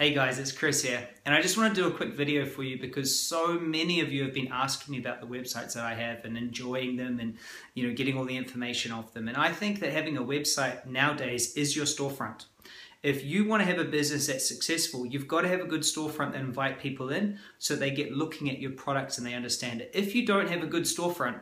Hey guys, it's Chris here, and I just want to do a quick video for you because so many of you have been asking me about the websites that I have and enjoying them and getting all the information off them. And I think that having a website nowadays is your storefront. If you want to have a business that's successful, you've got to have a good storefront that invite people in so they get looking at your products and they understand it. If you don't have a good storefront,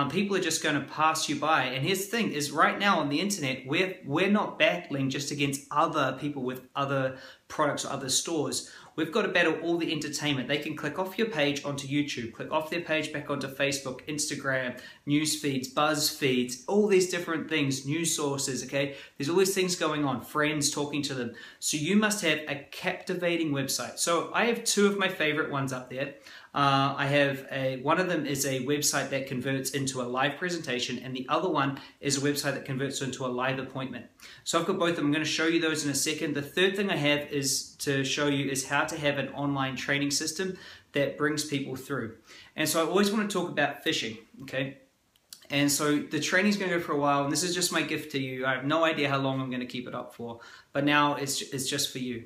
people are just going to pass you by. And here's the thing, is right now on the internet, we're not battling just against other people with other products or other stores. We've got to battle all the entertainment. They can click off your page onto YouTube, click off their page back onto Facebook, Instagram, news feeds, buzz feeds, all these different things, news sources, okay? There's all these things going on, friends talking to them. So you must have a captivating website. So I have two of my favorite ones up there. One of them is a website that converts into a live presentation, and the other one is a website that converts into a live appointment. So I've got both of them. I'm going to show you those in a second. The third thing I have is to show you is how to have an online training system that brings people through. And so I always want to talk about phishing, okay? And so the training's going to go for a while, and this is just my gift to you. I have no idea how long I'm going to keep it up for, but now it's just for you.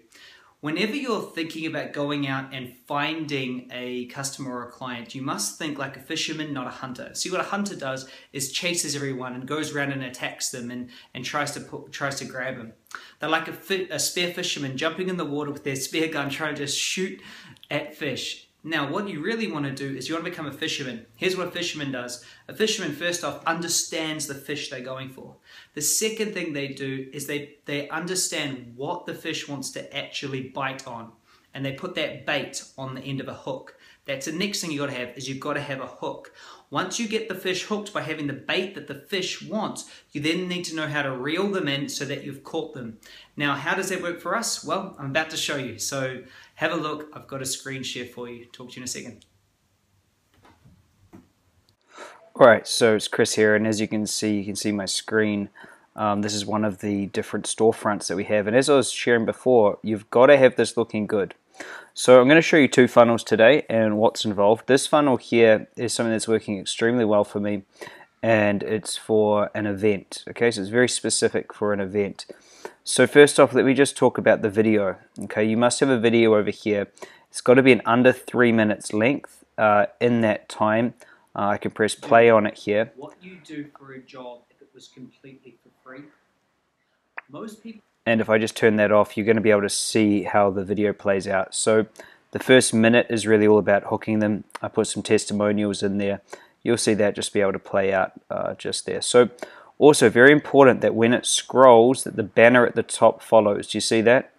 Whenever you're thinking about going out and finding a customer or a client, you must think like a fisherman, not a hunter. See, what a hunter does is chases everyone and goes around and attacks them and tries to grab them. They're like a spear fisherman jumping in the water with their spear gun trying to shoot at fish. Now, what you really want to do is you want to become a fisherman. Here's what a fisherman does. A fisherman, first off, understands the fish they're going for. The second thing they do is they understand what the fish wants to actually bite on. And they put that bait on the end of a hook. That's the next thing you've got to have, is you've got to have a hook. Once you get the fish hooked by having the bait that the fish wants, you then need to know how to reel them in so that you've caught them. Now, how does that work for us? Well, I'm about to show you. So have a look. I've got a screen share for you. Talk to you in a second. Alright, so it's Chris here, and as you can see my screen. This is one of the different storefronts that we have, and as I was sharing before, you've got to have this looking good. So I'm going to show you two funnels today and what's involved. This funnel here is something that's working extremely well for me, and it's for an event. Okay, so it's very specific for an event. So first off, let me just talk about the video. Okay, you must have a video over here. It's got to be an under 3 minutes length. In that time, I can press play on it here. What you do for a job if it was completely for free? Most people. And if I just turn that off, you're going to be able to see how the video plays out. So the first minute is really all about hooking them. I put some testimonials in there. You'll see that just be able to play out just there. So also very important that when it scrolls, that the banner at the top follows. Do you see that?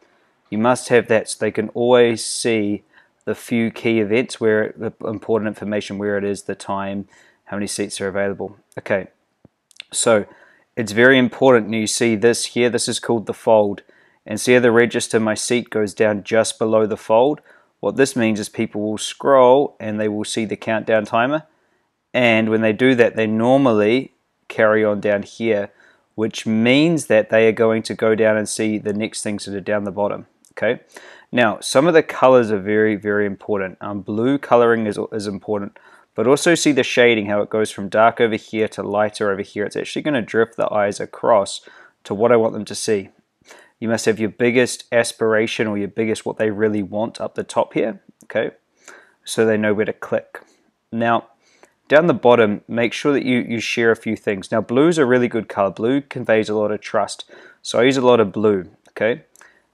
You must have that so they can always see the few key events, where the important information, where it is, the time, how many seats are available. Okay, so it's very important. You see this here, this is called the fold, and see how the register, my seat goes down just below the fold. What this means is people will scroll and they will see the countdown timer, and when they do that, they normally carry on down here, which means that they are going to go down and see the next things that are down the bottom. Okay, now some of the colors are very, very important. Blue coloring is important, but also see the shading, how it goes from dark over here to lighter over here. It's actually going to drift the eyes across to what I want them to see. You must have your biggest aspiration, or your biggest what they really want, up the top here, okay, so they know where to click. Now down the bottom, make sure that you share a few things. Now blue is a really good color. Blue conveys a lot of trust, so I use a lot of blue. Okay,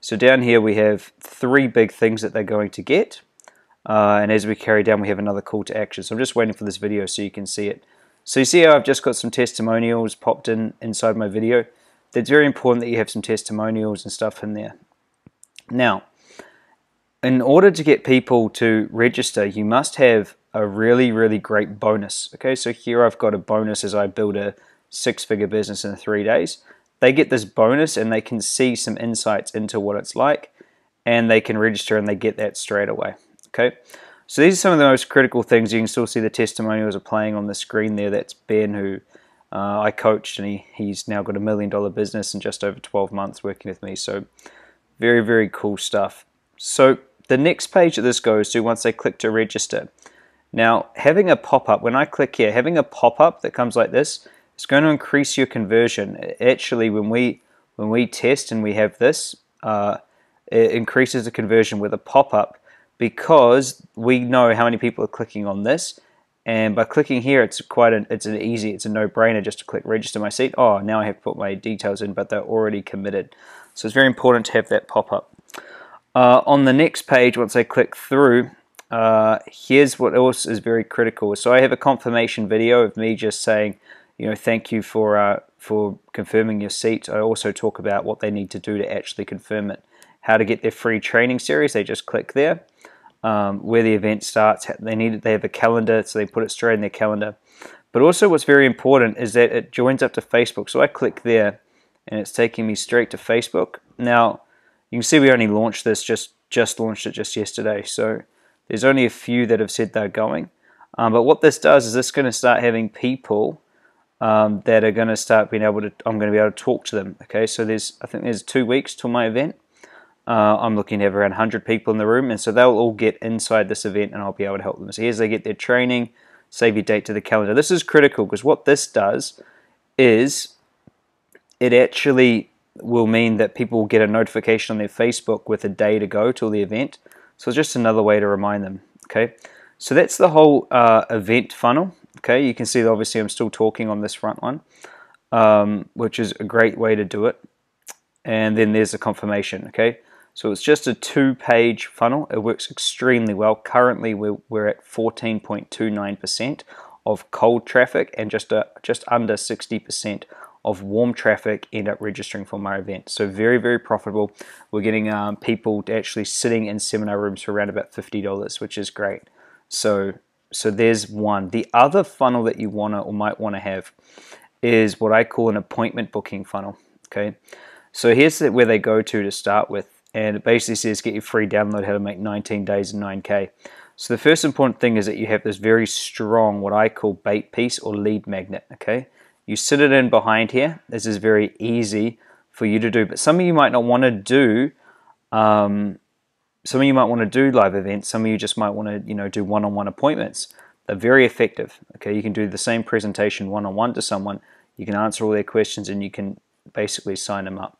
so down here we have three big things that they're going to get. And as we carry down, we have another call to action. So I'm just waiting for this video so you can see it. So you see how I've just got some testimonials popped inside my video. It's very important that you have some testimonials and stuff in there. Now, in order to get people to register, you must have a really, really great bonus. Okay, so here I've got a bonus as I build a 6-figure business in 3 days. They get this bonus and they can see some insights into what it's like, and they can register and they get that straight away. Okay, so these are some of the most critical things. You can still see the testimonials are playing on the screen there. That's Ben, who I coached, and he's now got $1 million business in just over 12 months working with me. So very, very cool stuff. So the next page that this goes to, once they click to register. Now, having a pop-up, when I click here, having a pop-up that comes like this, it's going to increase your conversion. Actually, when we test and we have this, it increases the conversion with a pop-up, because we know how many people are clicking on this, and by clicking here, it's a no-brainer just to click register my seat. Oh, now I have to put my details in, but they're already committed. So it's very important to have that pop-up. On the next page, once I click through, here's what else is very critical. So I have a confirmation video of me just saying, thank you for confirming your seat. I also talk about what they need to do to actually confirm it. How to get their free training series, they just click there. Where the event starts, they have a calendar, so they put it straight in their calendar. But also what's very important is that it joins up to Facebook. So I click there, and it's taking me straight to Facebook. Now, you can see we only launched this, just launched it just yesterday. So there's only a few that have said they're going. But what this does is this going to start having people that are going to start being able to, I'm going to be able to talk to them. Okay, so I think there's 2 weeks till my event. I'm looking to have around 100 people in the room, and so they'll all get inside this event, and I'll be able to help them. So here's they get their training, save your date to the calendar. This is critical, because what this does is it actually will mean that people will get a notification on their Facebook with a day to go till the event. So it's just another way to remind them. Okay, so that's the whole event funnel. Okay, you can see that obviously I'm still talking on this front one, which is a great way to do it. And then there's the confirmation. Okay, so it's just a 2-page funnel. It works extremely well. Currently we're at 14.29% of cold traffic, and just under 60% of warm traffic end up registering for my event. So very, very profitable. We're getting people actually sitting in seminar rooms for around about $50, which is great. So there's one. The other funnel that you might want to have is what I call an appointment booking funnel. Okay, so here's where they go to start with, and it basically says get your free download how to make 19 days and 9K. So the first important thing is that you have this very strong, what I call bait piece or lead magnet. Okay, you sit it in behind here. This is very easy for you to do, but some of you might not want to do. Some of you might want to do live events. Some of you just might want to, do one-on-one appointments. They're very effective. Okay, you can do the same presentation one-on-one to someone. You can answer all their questions, and you can basically sign them up.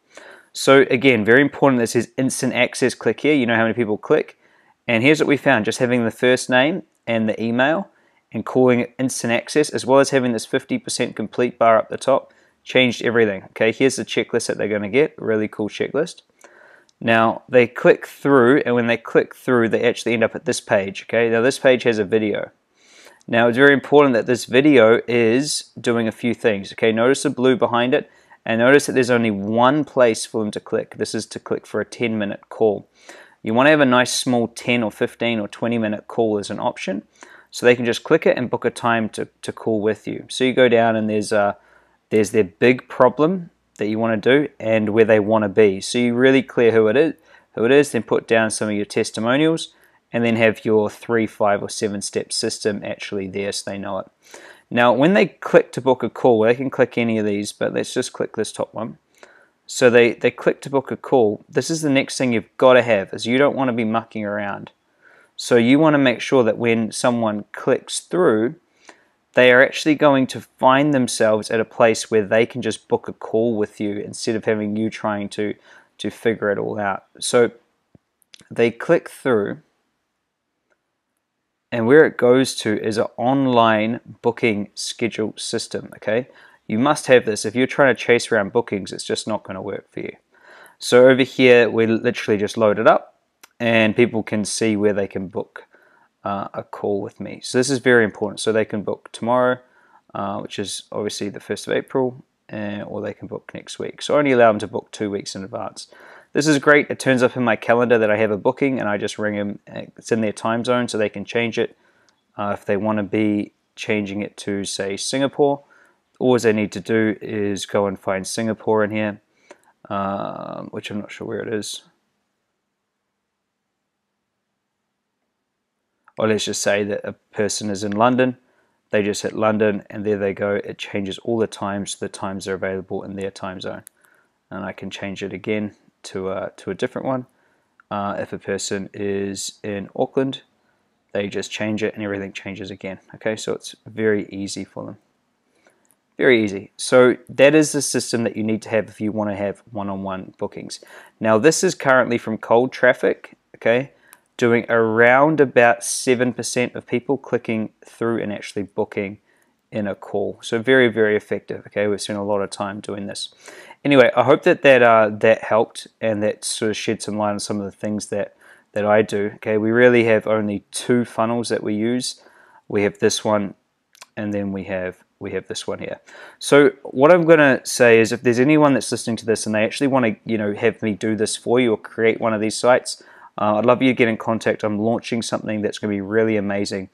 So again, very important. This is instant access. Click here. You know how many people click. And here's what we found. Just having the first name and the email and calling it instant access, as well as having this 50% complete bar up the top, changed everything. Okay, here's the checklist that they're going to get. A really cool checklist. Now they click through, and when they click through, they actually end up at this page. Okay, now this page has a video. Now it's very important that this video is doing a few things. Okay, notice the blue behind it, and notice that there's only one place for them to click. This is to click for a 10-minute call. You want to have a nice small 10 or 15 or 20-minute call as an option, so they can just click it and book a time to call with you. So you go down, and there's their big problem that you want to do and where they want to be. So you really clear who it is, then put down some of your testimonials, and then have your 3, 5, or 7-step system actually there so they know it. Now when they click to book a call, they can click any of these, but let's just click this top one. So they click to book a call. This is the next thing you've got to have, is you don't want to be mucking around. So you want to make sure that when someone clicks through, they are actually going to find themselves at a place where they can just book a call with you instead of having you trying to figure it all out. So they click through, and where it goes to is an online booking schedule system. Okay, you must have this. If you're trying to chase around bookings, it's just not going to work for you. So over here, we literally just load it up, and people can see where they can book a call with me. So this is very important. So they can book tomorrow, which is obviously the 1st of April, or they can book next week. So I only allow them to book 2 weeks in advance. This is great. It turns up in my calendar that I have a booking, and I just ring them. It's in their time zone, so they can change it. If they want to be changing it to, say, Singapore, all they need to do is go and find Singapore in here, which I'm not sure where it is. Or let's just say that a person is in London. They just hit London, and there they go. It changes all the times. The times are available in their time zone. And I can change it again to a different one. If a person is in Auckland, they just change it, and everything changes again. Okay, so it's very easy for them. Very easy. So that is the system that you need to have if you want to have one-on-one bookings. Now this is currently from cold traffic, okay, doing around about 7% of people clicking through and actually booking in a call. So very, very effective. Okay, we've spent a lot of time doing this. Anyway, I hope that helped and that sort of shed some light on some of the things that I do. Okay, we really have only 2 funnels that we use. We have this one, and then we have this one here. So what I'm going to say is, if there's anyone that's listening to this and they actually want to, have me do this for you or create one of these sites, I'd love you to get in contact. I'm launching something that's going to be really amazing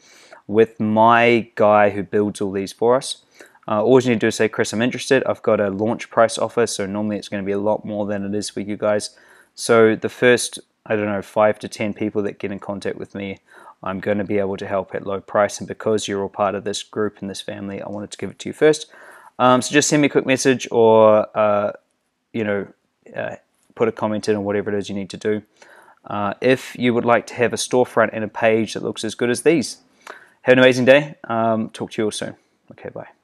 with my guy who builds all these for us. All you need to do is say, Chris, I'm interested. I've got a launch price offer, so normally it's going to be a lot more than it is for you guys. So the first, 5 to 10 people that get in contact with me, I'm going to be able to help at low price. And because you're all part of this group and this family, I wanted to give it to you first. So just send me a quick message or, put a comment in or whatever it is you need to do. If you would like to have a storefront and a page that looks as good as these. Have an amazing day. Talk to you all soon. Okay, bye.